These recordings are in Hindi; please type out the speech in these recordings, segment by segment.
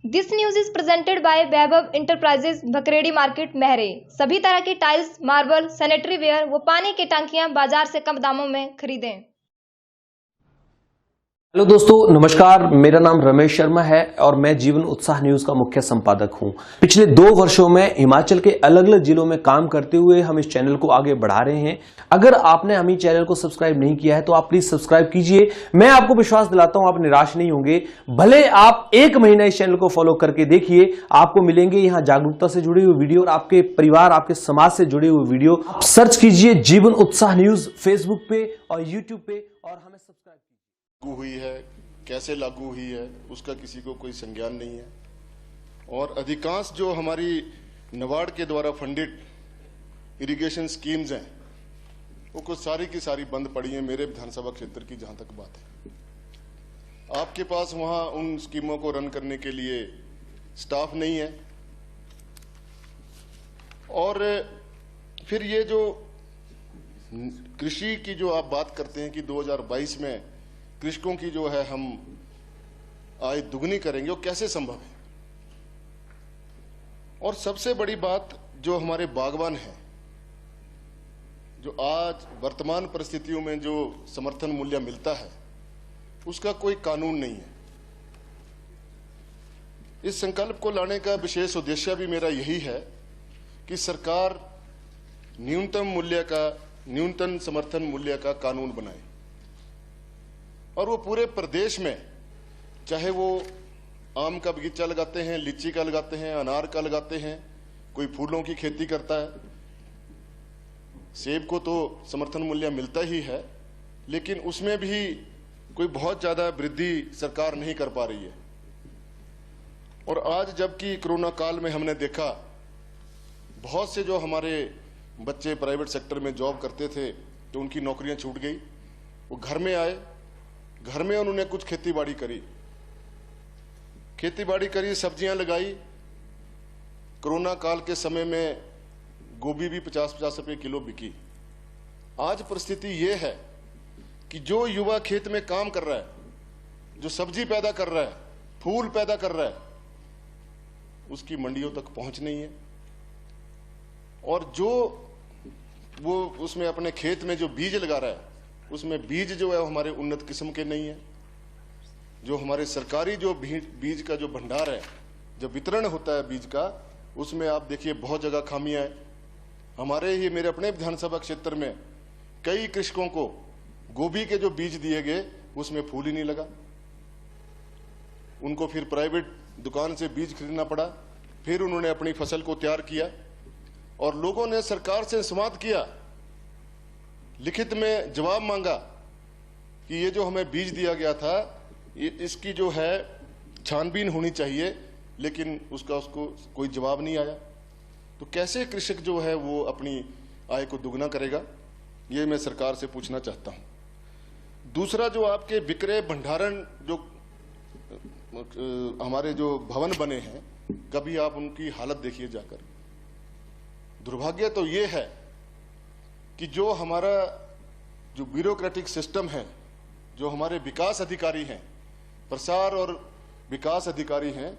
This news is presented by Vaibhav enterprises, Bhakredi market, Mahre. सभी तरह की टाइल्स, मार्बल, सैनिटरी वेयर व पानी की टंकियां बाजार से कम दामों में खरीदें। हेलो दोस्तों, नमस्कार। मेरा नाम रमेश शर्मा है और मैं जीवन उत्साह न्यूज का मुख्य संपादक हूं। पिछले 2 वर्षों में हिमाचल के अलग अलग जिलों में काम करते हुए हम इस चैनल को आगे बढ़ा रहे हैं। अगर आपने हमें चैनल को सब्सक्राइब नहीं किया है तो आप प्लीज सब्सक्राइब कीजिए। मैं आपको विश्वास दिलाता हूं आप निराश नहीं होंगे। भले आप 1 महीना इस चैनल को फॉलो करके देखिए, आपको मिलेंगे यहां जागरूकता से जुड़ी हुई वीडियो और आपके परिवार, आपके समाज से जुड़ी हुई वीडियो। आप सर्च कीजिए जीवन उत्साह न्यूज फेसबुक पे और यूट्यूब पे और हमें सब्सक्राइब कीजिए। लागू हुई है, कैसे लागू हुई है, उसका किसी को कोई संज्ञान नहीं है। और अधिकांश जो हमारी नबार्ड के द्वारा फंडेड इरिगेशन स्कीम्स हैं वो कुछ सारी की सारी बंद पड़ी हैं मेरे विधानसभा क्षेत्र की जहां तक बात है। आपके पास वहां उन स्कीमों को रन करने के लिए स्टाफ नहीं है। और फिर ये जो कृषि की जो आप बात करते हैं कि 2022 में कृषकों की जो है हम आय दुगनी करेंगे, वो कैसे संभव है। और सबसे बड़ी बात, जो हमारे बागवान हैं, जो आज वर्तमान परिस्थितियों में जो समर्थन मूल्य मिलता है उसका कोई कानून नहीं है। इस संकल्प को लाने का विशेष उद्देश्य भी मेरा यही है कि सरकार न्यूनतम समर्थन मूल्य का कानून बनाए और वो पूरे प्रदेश में, चाहे वो आम का बगीचा लगाते हैं, लीची का लगाते हैं, अनार का लगाते हैं, कोई फूलों की खेती करता है। सेब को तो समर्थन मूल्य मिलता ही है, लेकिन उसमें भी कोई बहुत ज्यादा वृद्धि सरकार नहीं कर पा रही है। और आज जबकि कोरोना काल में हमने देखा बहुत से जो हमारे बच्चे प्राइवेट सेक्टर में जॉब करते थे तो उनकी नौकरियां छूट गई। वो घर में आए, घर में उन्होंने कुछ खेती बाड़ी करी, सब्जियां लगाई। कोरोना काल के समय में गोभी भी 50-50 रुपए किलो बिकी। आज परिस्थिति यह है कि जो युवा खेत में काम कर रहा है, जो सब्जी पैदा कर रहा है, फूल पैदा कर रहा है, उसकी मंडियों तक पहुंच नहीं है। और जो वो उसमें अपने खेत में जो बीज लगा रहा है, उसमें बीज जो है हमारे उन्नत किस्म के नहीं है। जो हमारे सरकारी जो बीज का जो भंडार है, जो वितरण होता है बीज का, उसमें आप देखिए बहुत जगह खामियां हैं। मेरे अपने विधानसभा क्षेत्र में कई कृषकों को गोभी के जो बीज दिए गए उसमें फूल ही नहीं लगा। उनको फिर प्राइवेट दुकान से बीज खरीदना पड़ा। फिर उन्होंने अपनी फसल को तैयार किया और लोगों ने सरकार से संवाद किया, लिखित में जवाब मांगा कि ये जो हमें बीज दिया गया था इसकी जो है छानबीन होनी चाहिए, लेकिन उसको कोई जवाब नहीं आया। तो कैसे कृषक जो है वो अपनी आय को दुगना करेगा, ये मैं सरकार से पूछना चाहता हूं। दूसरा, जो आपके विक्रय भंडारण जो हमारे जो भवन बने हैं, कभी आप उनकी हालत देखिए जाकर। दुर्भाग्य तो ये है कि जो हमारा जो ब्यूरोक्रेटिक सिस्टम है, जो हमारे विकास अधिकारी हैं, प्रसार और विकास अधिकारी हैं,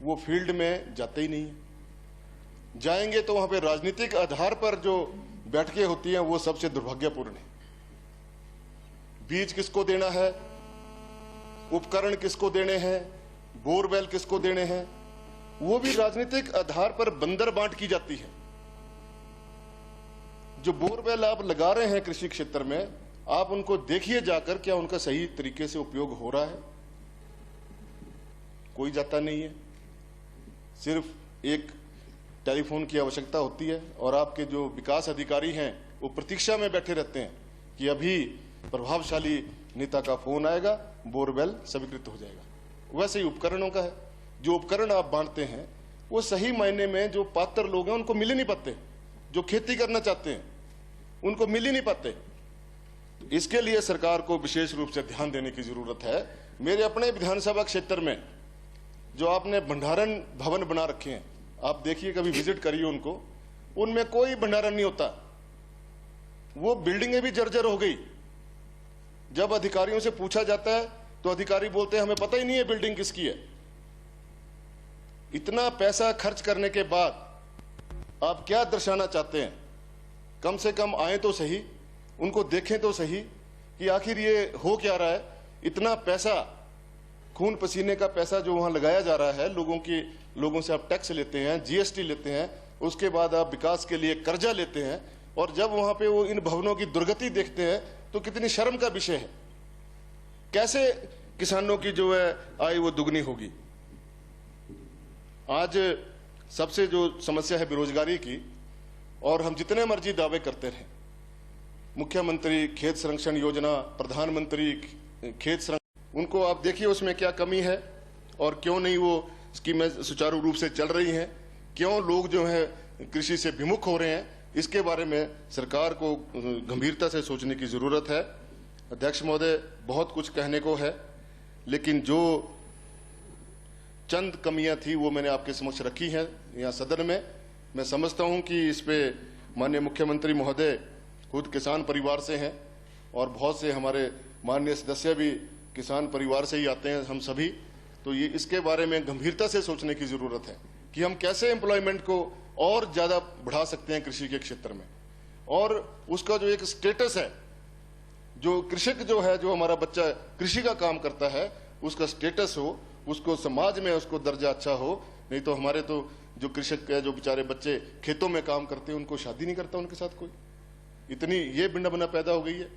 वो फील्ड में जाते ही नहीं है। जाएंगे तो वहां पे राजनीतिक आधार पर जो बैठकें होती हैं वो सबसे दुर्भाग्यपूर्ण है। बीज किसको देना है, उपकरण किसको देने हैं, बोरवेल किसको देने हैं, वो भी राजनीतिक आधार पर बंदर बांट की जाती है। जो बोरवेल आप लगा रहे हैं कृषि क्षेत्र में, आप उनको देखिए जाकर, क्या उनका सही तरीके से उपयोग हो रहा है? कोई जाता नहीं है। सिर्फ एक टेलीफोन की आवश्यकता होती है और आपके जो विकास अधिकारी हैं वो प्रतीक्षा में बैठे रहते हैं कि अभी प्रभावशाली नेता का फोन आएगा, बोरवेल स्वीकृत हो जाएगा। वैसे ही उपकरणों का है। जो उपकरण आप बांटते हैं वो सही मायने में जो पात्र लोग हैं उनको मिल ही नहीं पाते। जो खेती करना चाहते हैं उनको मिल ही नहीं पाते। इसके लिए सरकार को विशेष रूप से ध्यान देने की जरूरत है। मेरे अपने विधानसभा क्षेत्र में जो आपने भंडारण भवन बना रखे हैं, आप देखिए, कभी विजिट करिए उनको, उनमें कोई भंडारण नहीं होता। वो बिल्डिंगें भी जर्जर हो गई। जब अधिकारियों से पूछा जाता है तो अधिकारी बोलते हैं हमें पता ही नहीं है बिल्डिंग किसकी है। इतना पैसा खर्च करने के बाद आप क्या दर्शाना चाहते हैं? कम से कम आए तो सही, उनको देखें तो सही कि आखिर ये हो क्या रहा है। इतना पैसा, खून पसीने का पैसा जो वहां लगाया जा रहा है, लोगों से आप टैक्स लेते हैं, जीएसटी लेते हैं, उसके बाद आप विकास के लिए कर्जा लेते हैं, और जब वहां पे वो इन भवनों की दुर्गति देखते हैं तो कितनी शर्म का विषय है। कैसे किसानों की जो है आय वो दुगनी होगी? आज सबसे जो समस्या है बेरोजगारी की, और हम जितने मर्जी दावे करते रहे, मुख्यमंत्री खेत संरक्षण योजना, प्रधानमंत्री खेत संरक्षण, उनको आप देखिए उसमें क्या कमी है और क्यों नहीं वो स्कीमें सुचारू रूप से चल रही हैं, क्यों लोग जो है कृषि से विमुख हो रहे हैं। इसके बारे में सरकार को गंभीरता से सोचने की जरूरत है। अध्यक्ष महोदय, बहुत कुछ कहने को है, लेकिन जो चंद कमियां थी वो मैंने आपके समक्ष रखी हैं यहाँ सदन में। मैं समझता हूं कि इस पे माननीय मुख्यमंत्री महोदय खुद किसान परिवार से हैं और बहुत से हमारे माननीय सदस्य भी किसान परिवार से ही आते हैं, हम सभी। तो ये इसके बारे में गंभीरता से सोचने की जरूरत है कि हम कैसे एम्प्लॉयमेंट को और ज्यादा बढ़ा सकते हैं कृषि के क्षेत्र में, और उसका जो एक स्टेटस है, जो कृषक जो है, जो हमारा बच्चा कृषि का काम करता है, उसका स्टेटस हो, उसको समाज में उसको दर्जा अच्छा हो। नहीं तो हमारे तो जो कृषक है, जो बेचारे बच्चे खेतों में काम करते हैं, उनको शादी नहीं करता उनके साथ कोई। इतनी ये भिन्न पैदा हो गई है।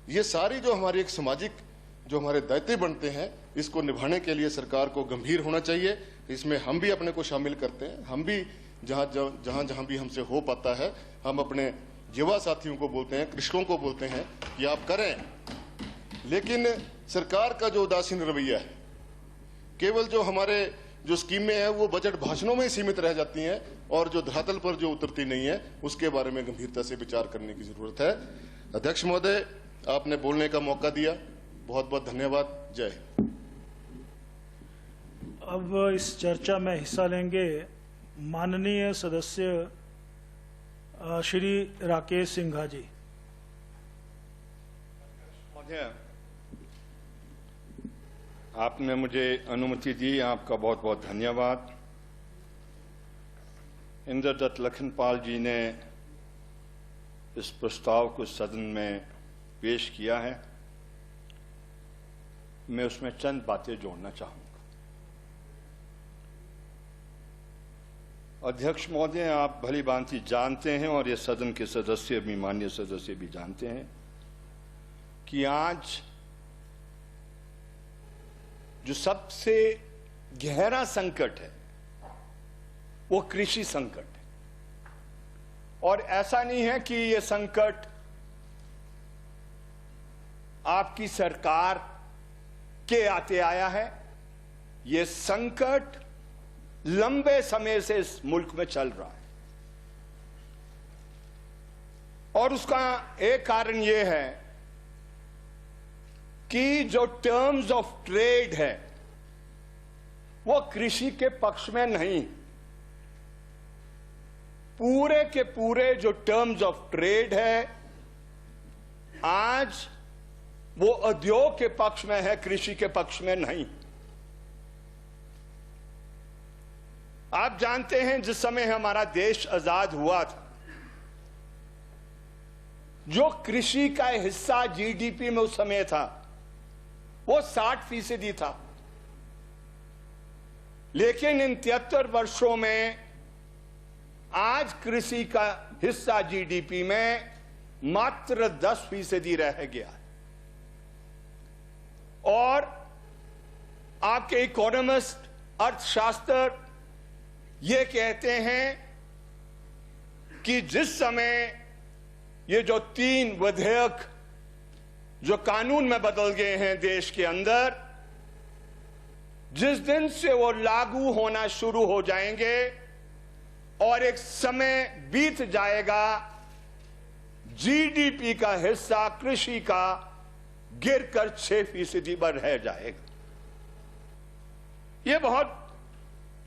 ये सारी जो हमारी एक सामाजिक जो हमारे दायित्व बनते हैं, इसको निभाने के लिए सरकार को गंभीर होना चाहिए। इसमें हम भी अपने को शामिल करते हैं। हम भी जहां भी हमसे हो पाता है, हम अपने युवा साथियों को बोलते हैं, कृषकों को बोलते हैं कि आप करें। लेकिन सरकार का जो उदासीन रवैया है, केवल जो हमारे जो स्कीमें हैं वो बजट भाषणों में ही सीमित रह जाती हैं, और जो धरातल पर जो उतरती नहीं है, उसके बारे में गंभीरता से विचार करने की जरूरत है। अध्यक्ष महोदय, आपने बोलने का मौका दिया, बहुत बहुत धन्यवाद। जय हिंद। अब इस चर्चा में हिस्सा लेंगे माननीय सदस्य श्री राकेश सिंघा जी। महोदय, आपने मुझे अनुमति दी, आपका बहुत बहुत धन्यवाद। इंद्रदत्त लखनपाल जी ने इस प्रस्ताव को सदन में पेश किया है। मैं उसमें चंद बातें जोड़ना चाहूंगा। अध्यक्ष महोदय, आप भली भांति जानते हैं, और ये सदन के सदस्य भी, माननीय सदस्य भी जानते हैं, कि आज जो सबसे गहरा संकट है वो कृषि संकट है। और ऐसा नहीं है कि ये संकट आपकी सरकार के आते आया है। ये संकट लंबे समय से इस मुल्क में चल रहा है, और उसका एक कारण यह है कि जो टर्म्स ऑफ ट्रेड है वो कृषि के पक्ष में नहीं। पूरे के पूरे जो टर्म्स ऑफ ट्रेड है आज वो उद्योग के पक्ष में है, कृषि के पक्ष में नहीं। आप जानते हैं, जिस समय हमारा देश आजाद हुआ था, जो कृषि का हिस्सा जीडीपी में उस समय था वो 60% था। लेकिन इन 73 वर्षों में आज कृषि का हिस्सा जीडीपी में मात्र 10% रह गया। और आपके इकोनॉमिस्ट, अर्थशास्त्र ये कहते हैं कि जिस समय ये जो 3 विधेयक जो कानून में बदल गए हैं देश के अंदर, जिस दिन से वो लागू होना शुरू हो जाएंगे और एक समय बीत जाएगा, जीडीपी का हिस्सा कृषि का गिरकर 6% पर रह जाएगा। ये बहुत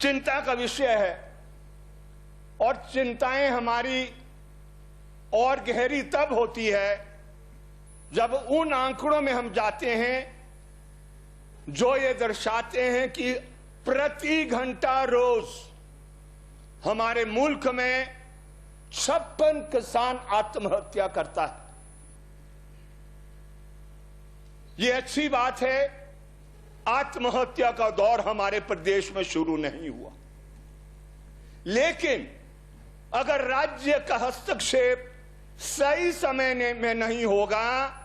चिंता का विषय है, और चिंताएं हमारी और गहरी तब होती है जब उन आंकड़ों में हम जाते हैं जो ये दर्शाते हैं कि प्रति घंटा रोज हमारे मुल्क में 56 किसान आत्महत्या करता है। ये अच्छी बात है, आत्महत्या का दौर हमारे प्रदेश में शुरू नहीं हुआ, लेकिन अगर राज्य का हस्तक्षेप सही समय में नहीं होगा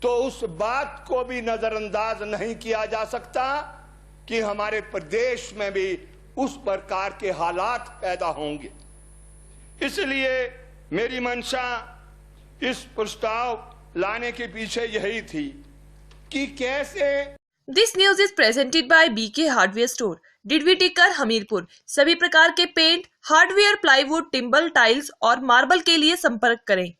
तो उस बात को भी नजरअंदाज नहीं किया जा सकता कि हमारे प्रदेश में भी उस प्रकार के हालात पैदा होंगे। इसलिए मेरी मंशा इस प्रस्ताव लाने के पीछे यही थी कि कैसे। This news is presented by BK hardware store, Didwi Tikar, Hamirpur. सभी प्रकार के paint, hardware, plywood, timber, tiles और मार्बल के लिए संपर्क करें।